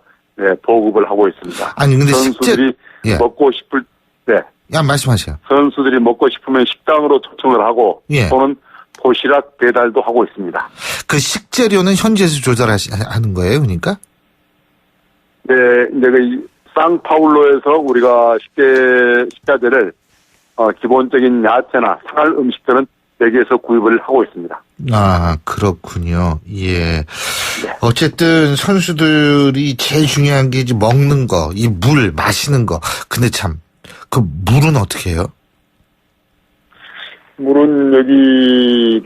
Speaker 23: 보급을 하고 있습니다.
Speaker 2: 아니 근데
Speaker 23: 선수들이
Speaker 2: 예.
Speaker 23: 먹고 싶을 때
Speaker 2: 말씀하세요.
Speaker 23: 선수들이 먹고 싶으면 식당으로 초청을 하고
Speaker 2: 예.
Speaker 23: 또는 도시락 배달도 하고 있습니다.
Speaker 2: 그 식재료는 현지에서 조달하는 거예요, 그러니까?
Speaker 23: 네, 이제 그 상파울로에서 우리가 식자재를 기본적인 야채나 생활 음식들은 여기에서 구입을 하고 있습니다.
Speaker 2: 아, 그렇군요. 예. 어쨌든 선수들이 제일 중요한 게 이제 먹는 거, 이 물, 마시는 거. 근데 참, 그 물은 어떻게 해요?
Speaker 23: 물은 여기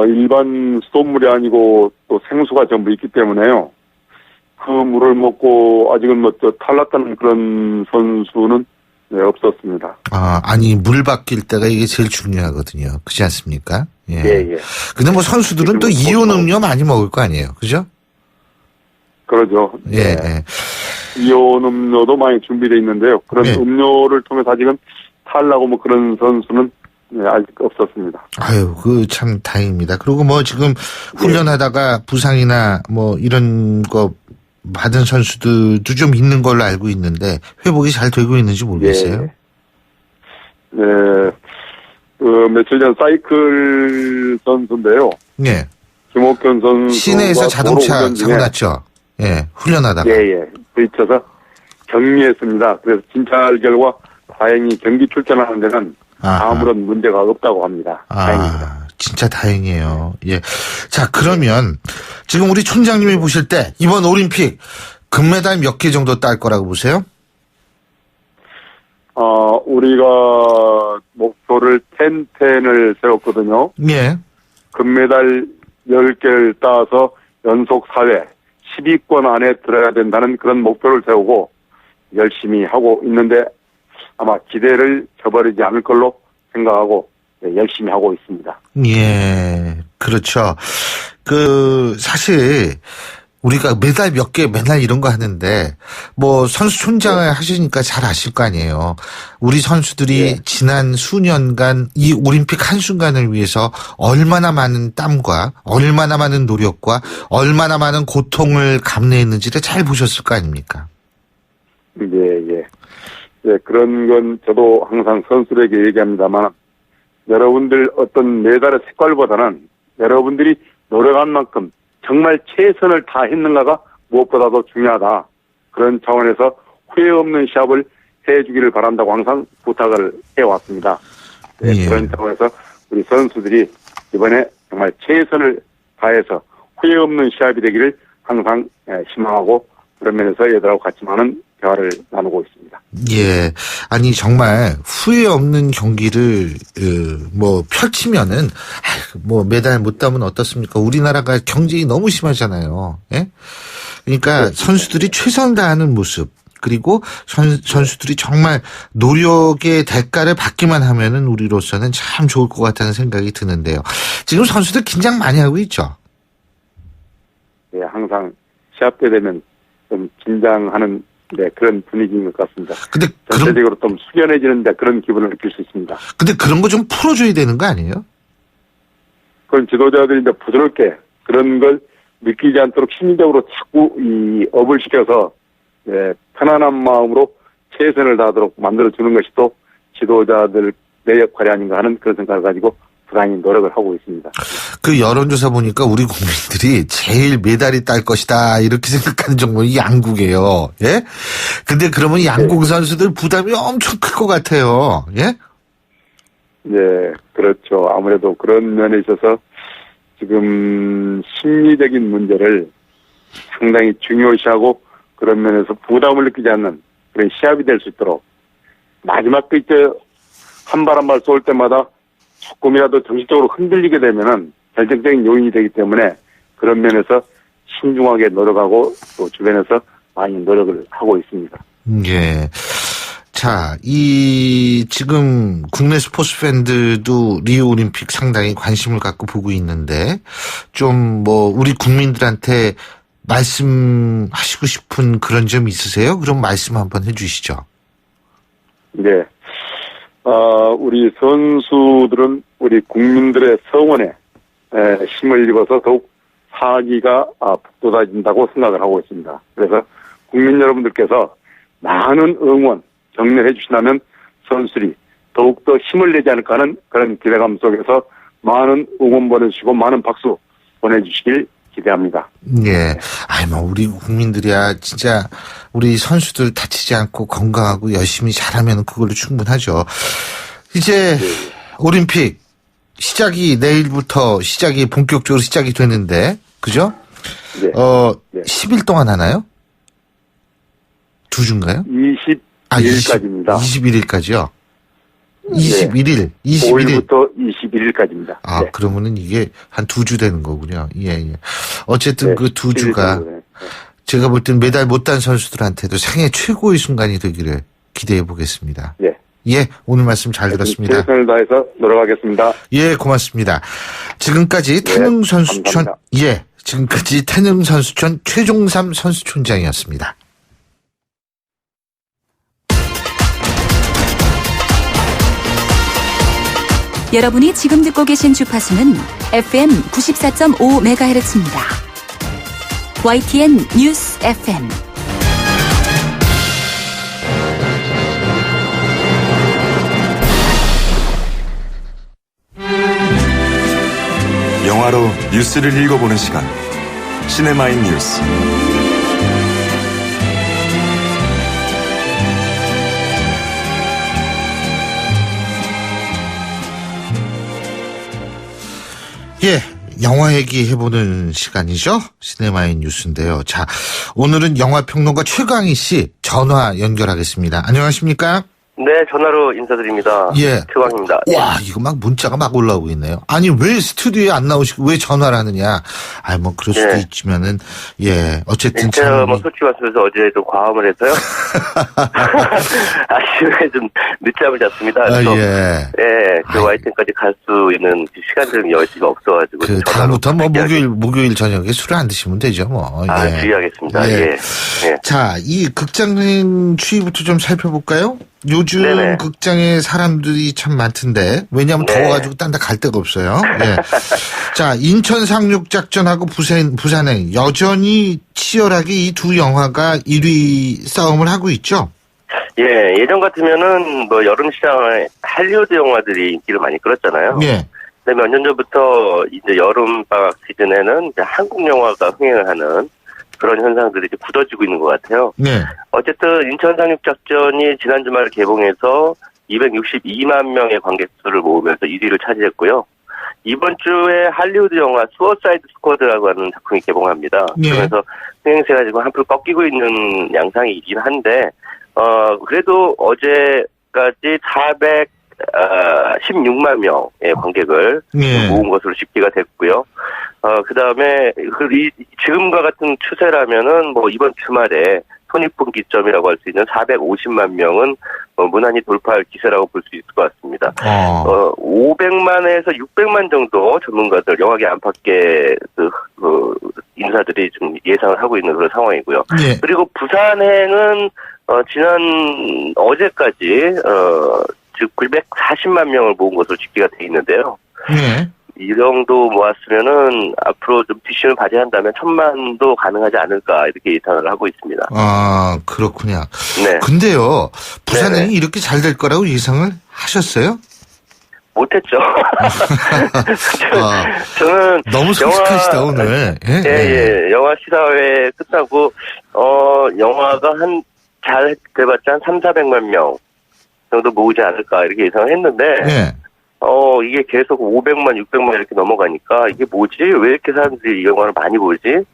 Speaker 23: 일반 수돗물이 아니고 또 생수가 전부 있기 때문에요. 그 물을 먹고 아직은 탈락하는 그런 선수는 없었습니다.
Speaker 2: 아니 물 바뀔 때가 이게 제일 중요하거든요. 그렇지 않습니까? 예.
Speaker 23: 예.
Speaker 2: 근데 뭐 선수들은 또 이온 음료 많이 먹을 거 아니에요, 그죠?
Speaker 23: 그러죠.
Speaker 2: 예.
Speaker 23: 이온 음료도 많이 준비되어 있는데요. 그런 음료를 통해서 아직은 탈라고 뭐 그런 선수는 아직 없었습니다.
Speaker 2: 아유, 참 다행입니다. 그리고 뭐 지금 훈련하다가 부상이나 뭐 이런 거 받은 선수들도 좀 있는 걸로 알고 있는데 회복이 잘 되고 있는지 모르겠어요.
Speaker 23: 네. 며칠 전 사이클 선수인데요.
Speaker 2: 네.
Speaker 23: 김옥현 선수
Speaker 2: 시내에서 자동차 사고 났죠. 예, 훈련하다가.
Speaker 23: 예. 부딪혀서 격리했습니다. 그래서 진찰 결과 다행히 경기 출전하는 데는 아무런 문제가 없다고 합니다. 다행입니다.
Speaker 2: 진짜 다행이에요. 예. 자, 그러면 지금 우리 촌장님이 보실 때 이번 올림픽 금메달 몇 개 정도 딸 거라고 보세요?
Speaker 23: 우리가 목표를 10-10을 세웠거든요.
Speaker 2: 예.
Speaker 23: 금메달 10개를 따서 연속 4회 10위권 안에 들어야 된다는 그런 목표를 세우고 열심히 하고 있는데 아마 기대를 저버리지 않을 걸로 생각하고 열심히 하고 있습니다.
Speaker 2: 예, 그렇죠. 사실, 우리가 메달 몇 개 맨날 이런 거 하는데, 뭐, 선수촌장을 하시니까 잘 아실 거 아니에요. 우리 선수들이 지난 수년간 이 올림픽 한순간을 위해서 얼마나 많은 땀과, 얼마나 많은 노력과, 얼마나 많은 고통을 감내했는지를 잘 보셨을 거 아닙니까?
Speaker 23: 예. 그런 건 저도 항상 선수들에게 얘기합니다만, 여러분들 어떤 메달의 색깔보다는 여러분들이 노력한 만큼 정말 최선을 다했는가가 무엇보다도 중요하다. 그런 차원에서 후회 없는 시합을 해주기를 바란다고 항상 부탁을 해왔습니다. 그런 차원에서 우리 선수들이 이번에 정말 최선을 다해서 후회 없는 시합이 되기를 항상 희망하고 그런 면에서 얘들하고 같이 많은 대화를 나누고 있습니다.
Speaker 2: 예. 아니, 정말 후회 없는 경기를, 펼치면은, 메달 못 따면 어떻습니까? 우리나라가 경쟁이 너무 심하잖아요. 예? 그러니까 선수들이 최선을 다하는 모습, 그리고 선수들이 정말 노력의 대가를 받기만 하면은 우리로서는 참 좋을 것 같다는 생각이 드는데요. 지금 선수들 긴장 많이 하고 있죠?
Speaker 23: 네, 항상 시합 때 되면 좀 긴장하는 그런 분위기인 것 같습니다.
Speaker 2: 근데
Speaker 23: 전체적으로 좀 숙연해지는데 그런 기분을 느낄 수 있습니다.
Speaker 2: 근데 그런 거 좀 풀어줘야 되는 거 아니에요?
Speaker 23: 그건 지도자들이 이제 부드럽게 그런 걸 느끼지 않도록 심리적으로 자꾸 업을 시켜서 편안한 마음으로 최선을 다하도록 만들어주는 것이 또 지도자들 내 역할이 아닌가 하는 그런 생각을 가지고 부단히 노력을 하고 있습니다.
Speaker 2: 그 여론조사 보니까 우리 국민들이 제일 메달이 딸 것이다 이렇게 생각하는 정도는 양국이에요. 예? 근데 그러면 양국 선수들 부담이 엄청 클 것 같아요. 예?
Speaker 23: 네, 그렇죠. 아무래도 그런 면에 있어서 지금 심리적인 문제를 상당히 중요시하고 그런 면에서 부담을 느끼지 않는 그런 시합이 될 수 있도록 마지막 그 한 발 한 발 쏠 때마다 조금이라도 정신적으로 흔들리게 되면은 결정적인 요인이 되기 때문에 그런 면에서 신중하게 노력하고 또 주변에서 많이 노력을 하고 있습니다.
Speaker 2: 예. 자, 지금 국내 스포츠 팬들도 리우 올림픽 상당히 관심을 갖고 보고 있는데, 우리 국민들한테 말씀하시고 싶은 그런 점 있으세요? 그럼 말씀 한번 해주시죠.
Speaker 23: 네. 우리 선수들은 우리 국민들의 성원에 힘을 입어서 더욱 사기가 북돋아진다고 생각을 하고 있습니다. 그래서 국민 여러분들께서 많은 응원, 격려해 주신다면 선수들이 더욱더 힘을 내지 않을까 하는 그런 기대감 속에서 많은 응원 보내주시고 많은 박수 보내주시길 기대합니다.
Speaker 2: 예. 우리 국민들이야, 진짜, 우리 선수들 다치지 않고 건강하고 열심히 잘하면 그걸로 충분하죠. 이제, 올림픽, 내일부터 본격적으로 시작이 되는데, 그죠?
Speaker 23: 네.
Speaker 2: 10일 동안 하나요? 두 주인가요?
Speaker 23: 21일까지입니다.
Speaker 2: 21일까지요? 21일.
Speaker 23: 5일부터 21일까지입니다. 네.
Speaker 2: 그러면은 이게 한 2주 되는 거군요. 예. 어쨌든 그 2주가 제가 볼 땐 메달 못 딴 선수들한테도 생애 최고의 순간이 되기를 기대해 보겠습니다.
Speaker 23: 네.
Speaker 2: 예, 오늘 말씀 잘 들었습니다.
Speaker 23: 최선을 다해서 노력하겠습니다.
Speaker 2: 예, 고맙습니다. 지금까지 지금까지 태릉 선수촌 최종삼 선수촌장이었습니다.
Speaker 5: 여러분이 지금 듣고 계신 주파수는 FM 94.5MHz입니다. YTN 뉴스 FM.
Speaker 16: 영화로 뉴스를 읽어보는 시간. 시네마인 뉴스.
Speaker 2: 예, 영화 얘기해보는 시간이죠. 시네마인 뉴스인데요. 자, 오늘은 영화평론가 최강희 씨 전화 연결하겠습니다. 안녕하십니까?
Speaker 11: 네, 전화로 인사드립니다.
Speaker 2: 예.
Speaker 11: 최광입니다.
Speaker 2: 와, 이거 문자가 올라오고 있네요. 아니, 왜 스튜디오에 안 나오시고 왜 전화를 하느냐. 그럴 수도 있지만은, 어쨌든
Speaker 11: 제가 솔직히 말씀해서 어제도 과음을 해서요. 아침에 좀 늦잠을 잤습니다. 그래서 그 YTN까지 갈 수 있는 시간적인 여지가 없어가지고.
Speaker 2: 다음부터 목요일 저녁에 술을 안 드시면 되죠,
Speaker 11: 주의하겠습니다.
Speaker 2: 자, 이 극장 추이부터 좀 살펴볼까요? 요즘 극장에 사람들이 참 많던데, 왜냐하면 더워가지고 딴 데 갈 데가 없어요. 자, 인천 상륙작전하고 부산행 여전히 치열하게 이 두 영화가 1위 싸움을 하고 있죠?
Speaker 11: 예, 예전 같으면은 여름 시장에 할리우드 영화들이 인기를 많이 끌었잖아요. 근데 몇 년 전부터 이제 여름 방학 시즌에는 이제 한국 영화가 흥행을 하는 그런 현상들이 이제 굳어지고 있는 것 같아요. 어쨌든 인천 상륙작전이 지난 주말 개봉해서 262만 명의 관객 수를 모으면서 1위를 차지했고요. 이번 주에 할리우드 영화 수어사이드 스쿼드라고 하는 작품이 개봉합니다. 그래서 흥행세가 지금 한풀 꺾이고 있는 양상이긴 한데, 그래도 어제까지 416만 명의 관객을 모은 것으로 집계가 됐고요. 그 다음에, 지금과 같은 추세라면은, 이번 주말에 손익분기점이라고 할 수 있는 450만 명은 무난히 돌파할 기세라고 볼 수 있을 것 같습니다. 500만에서 600만 정도 전문가들, 영화계 안팎의 인사들이 좀 예상을 하고 있는 그런 상황이고요. 그리고 부산행은, 어제까지, 즉 940만 명을 모은 것으로 집계가 돼 있는데요. 이 정도 모았으면은 앞으로 좀 뒷심을 발휘한다면 1000만도 가능하지 않을까 이렇게 예상을 하고 있습니다.
Speaker 2: 그렇군요. 근데요, 부산행이 이렇게 잘 될 거라고 예상을 하셨어요?
Speaker 11: 못했죠. 저는
Speaker 2: 너무 솔직하시다 오늘.
Speaker 11: 영화 시사회 끝나고 영화가 잘 돼봤자 한 300~400만 명 정도 모으지 않을까 이렇게 예상을 했는데. 이게 계속 500만, 600만 이렇게 넘어가니까 이게 뭐지? 왜 이렇게 사람들이 이 영화를 많이 보지?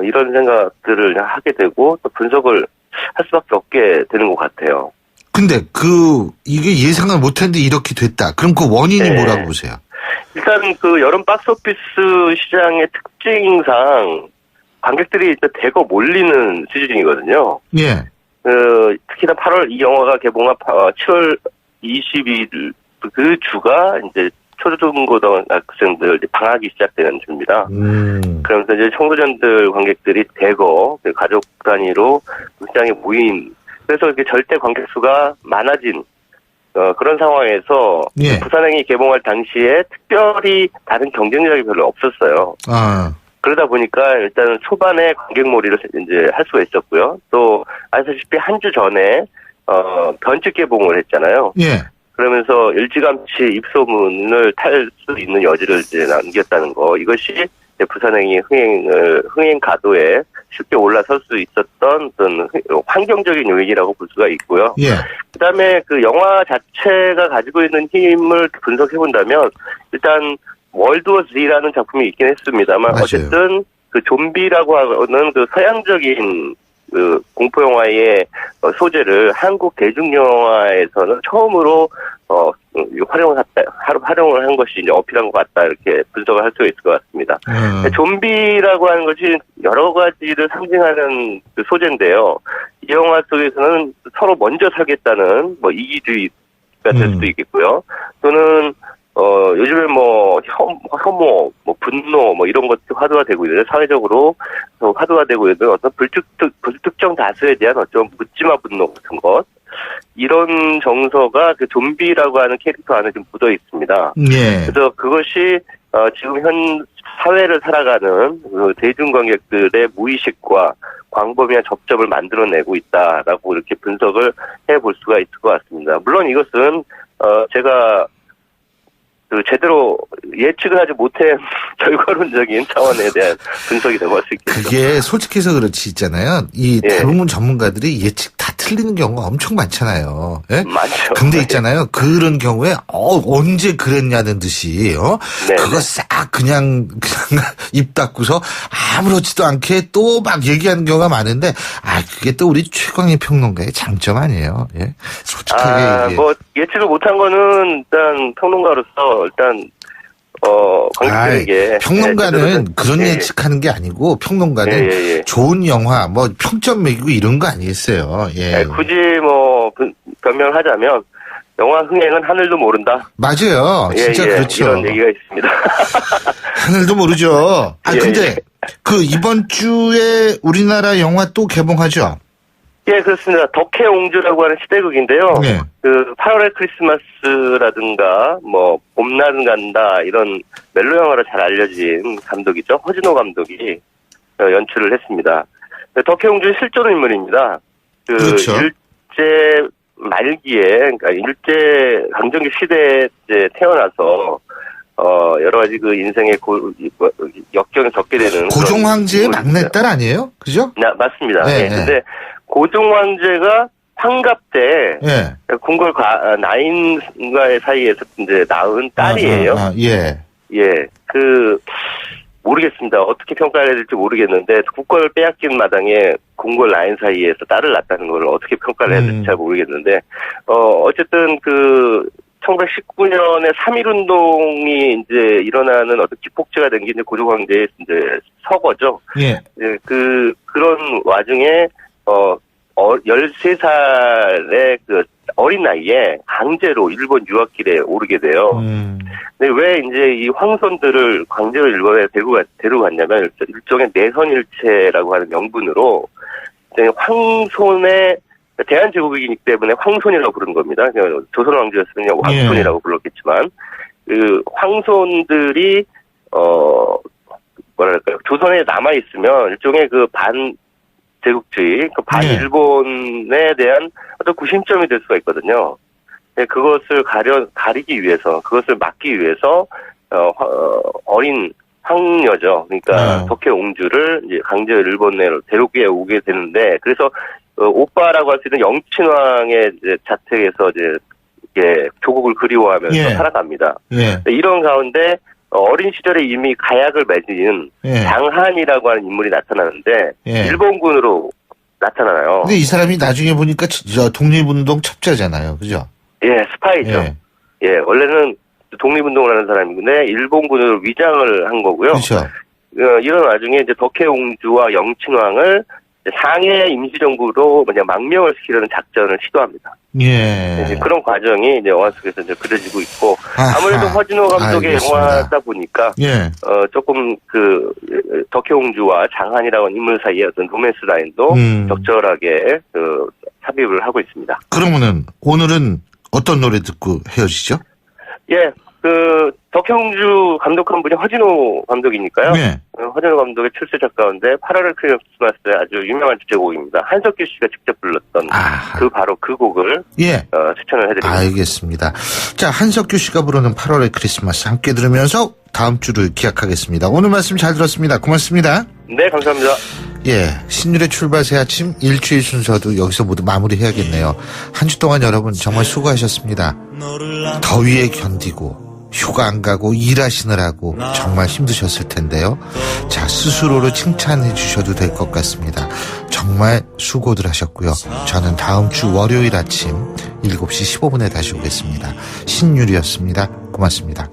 Speaker 11: 이런 생각들을 하게 되고 또 분석을 할 수밖에 없게 되는 것 같아요.
Speaker 2: 근데 이게 예상을 못했는데 이렇게 됐다. 그럼 그 원인이 뭐라고 보세요?
Speaker 11: 일단 여름 박스오피스 시장의 특징상 관객들이 대거 몰리는 수준이거든요. 특히나 8월 이 영화가 개봉한 7월 22일 그 주가 이제 초중고등학생들 방학이 시작되는 주입니다. 그러면서 이제 청소년들 관객들이 대거 가족 단위로 극장에 모인, 그래서 이렇게 절대 관객 수가 많아진 그런 상황에서
Speaker 2: 예.
Speaker 11: 부산행이 개봉할 당시에 특별히 다른 경쟁력이 별로 없었어요. 그러다 보니까 일단 초반에 관객몰이를 이제 할 수가 있었고요. 또 아시다시피 한 주 전에 변칙 개봉을 했잖아요.
Speaker 2: 예.
Speaker 11: 그러면서 일찌감치 입소문을 탈 수 있는 여지를 이제 남겼다는 거. 이것이 부산행이 흥행 가도에 쉽게 올라설 수 있었던 어떤 환경적인 요인이라고 볼 수가 있고요.
Speaker 2: 예.
Speaker 11: 그다음에 그 영화 자체가 가지고 있는 힘을 분석해 본다면 일단 월드워 Z라는 작품이 있긴 했습니다만
Speaker 2: 맞아요.
Speaker 11: 어쨌든 그 좀비라고 하는 그 서양적인 그 공포 영화의 소재를 한국 대중영화에서는 처음으로 활용을 한 것이 이제 어필한 것 같다, 이렇게 분석을 할 수가 있을 것 같습니다. 좀비라고 하는 것이 여러 가지를 상징하는 그 소재인데요. 이 영화 속에서는 서로 먼저 살겠다는 뭐 이기주의가 될 수도 있겠고요. 또는 요즘에 뭐 혐오, 뭐 분노, 뭐 이런 것도 화두가 되고 있는데, 사회적으로 화두가 되고 있는 어떤 불특정 다수에 대한 어떤 묻지마 분노 같은 것, 이런 정서가 그 좀비라고 하는 캐릭터 안에 좀 묻어 있습니다.
Speaker 2: 예.
Speaker 11: 그래서 그것이 지금 현 사회를 살아가는 그 대중관객들의 무의식과 광범위한 접점을 만들어내고 있다라고 이렇게 분석을 해볼 수가 있을 것 같습니다. 물론 이것은 제가 그 제대로 예측을 하지 못한 결과론적인 차원에 대한 분석이라고 할 수 있겠죠.
Speaker 2: 그게 솔직해서 그렇지 있잖아요. 이
Speaker 11: 예.
Speaker 2: 대부분 전문가들이 예측 다 틀리는 경우가 엄청 많잖아요. 예?
Speaker 11: 많죠.
Speaker 2: 근데 있잖아요. 그런 경우에 언제 그랬냐는 듯이 그거 싹 그냥 입 닫고서 아무렇지도 않게 또 막 얘기하는 경우가 많은데, 그게 또 우리 최광희 평론가의 장점 아니에요. 예? 솔직하게
Speaker 11: 뭐 예측을 못한 거는 일단 평론가로서 일단 관객들에게
Speaker 2: 평론가는 그런 예측하는 게 아니고, 평론가는 좋은 영화 뭐 평점 매기고 이런 거 아니겠어요. 예.
Speaker 11: 굳이 뭐 변명을 하자면 영화 흥행은 하늘도 모른다.
Speaker 2: 맞아요. 진짜 그렇죠.
Speaker 11: 이런 얘기가 있습니다.
Speaker 2: 하늘도 모르죠. 근데 그 이번 주에 우리나라 영화 또 개봉하죠?
Speaker 11: 예, 그렇습니다. 덕혜옹주라고 하는 시대극인데요. 그 8월의 크리스마스라든가 뭐 봄날은 간다, 이런 멜로 영화로 잘 알려진 감독이죠. 허진호 감독이 연출을 했습니다. 덕혜옹주의 실존 인물입니다.
Speaker 2: 그렇죠.
Speaker 11: 일제 말기에, 그러니까 일제 강점기 시대에 이제 태어나서 여러 가지 그 인생의 역경을 겪게 되는
Speaker 2: 고종 황제의 막내딸 아니에요? 그죠?
Speaker 11: 맞습니다. 근데 고종 황제가 환갑 때 궁궐 나인과의 사이에서 이제 낳은 딸이에요. 모르겠습니다. 어떻게 평가를 해야 될지 모르겠는데, 국권을 빼앗긴 마당에 궁궐 나인 사이에서 딸을 낳았다는 걸 어떻게 평가를 해야 될지 잘 모르겠는데, 어쨌든 1919년에 3.1운동이 이제 일어나는 어떤 기폭제가 된 게 이제 고종 황제의 이제 서거죠. 그런 와중에, 13살의 그 어린 나이에 강제로 일본 유학길에 오르게 돼요. 근데 왜 이제 이 황손들을 강제로 일본에 데려갔냐면, 일종의 내선일체라고 하는 명분으로, 황손의 대한제국이기 때문에 황손이라고 부르는 겁니다. 조선 왕조였으면 왕손이라고 불렀겠지만, 그 황손들이 조선에 남아 있으면 일종의 그 반제국주의, 그 반일본에 대한 어떤 구심점이 될 수가 있거든요. 그것을 가리기 위해서, 그것을 막기 위해서 어린 황녀죠. 그러니까 덕혜옹주를 이제 강제로 일본 내로 데려오게 오게 되는데, 그래서 오빠라고 할 수 있는 영친왕의 이제 자택에서 이제 조국을 그리워하면서 살아갑니다. 이런 가운데 어린 시절에 이미 가약을 맺은 장한이라고 하는 인물이 나타나는데 일본군으로 나타나요.
Speaker 2: 근데 이 사람이 나중에 보니까 독립운동 첩자잖아요, 그죠?
Speaker 11: 스파이죠. 원래는 독립운동을 하는 사람인데 일본군으로 위장을 한 거고요.
Speaker 2: 그렇죠.
Speaker 11: 이런 와중에 이제 덕혜옹주와 영친왕을 상해 임시정부로 그냥 망명을 시키려는 작전을 시도합니다.
Speaker 2: 예.
Speaker 11: 이제 그런 과정이 이제 영화 속에서 이제 그려지고 있고, 아무래도 허진호 감독의
Speaker 2: 알겠습니다.
Speaker 11: 영화다 보니까,
Speaker 2: 예.
Speaker 11: 조금 덕혜옹주와 장한이라는 인물 사이의 어떤 로맨스 라인도 적절하게 삽입을 하고 있습니다.
Speaker 2: 그러면은 오늘은 어떤 노래 듣고 헤어지죠?
Speaker 11: 예, 덕혜옹주 감독한 분이 허진호 감독이니까요.
Speaker 2: 네.
Speaker 11: 허진호 감독의 출세작 가운데 8월의 크리스마스의 아주 유명한 주제곡입니다. 한석규 씨가 직접 불렀던 바로 그 곡을 추천을 해드립니다.
Speaker 2: 알겠습니다. 자, 한석규 씨가 부르는 8월의 크리스마스 함께 들으면서 다음 주를 기약하겠습니다. 오늘 말씀 잘 들었습니다. 고맙습니다.
Speaker 11: 네, 감사합니다.
Speaker 2: 예, 신율의 출발 새 아침 일주일 순서도 여기서 모두 마무리해야겠네요. 한 주 동안 여러분 정말 수고하셨습니다. 더위에 견디고 휴가 안 가고 일하시느라고 정말 힘드셨을 텐데요. 자, 스스로를 칭찬해 주셔도 될 것 같습니다. 정말 수고들 하셨고요. 저는 다음 주 월요일 아침 7시 15분에 다시 오겠습니다. 신율이었습니다. 고맙습니다.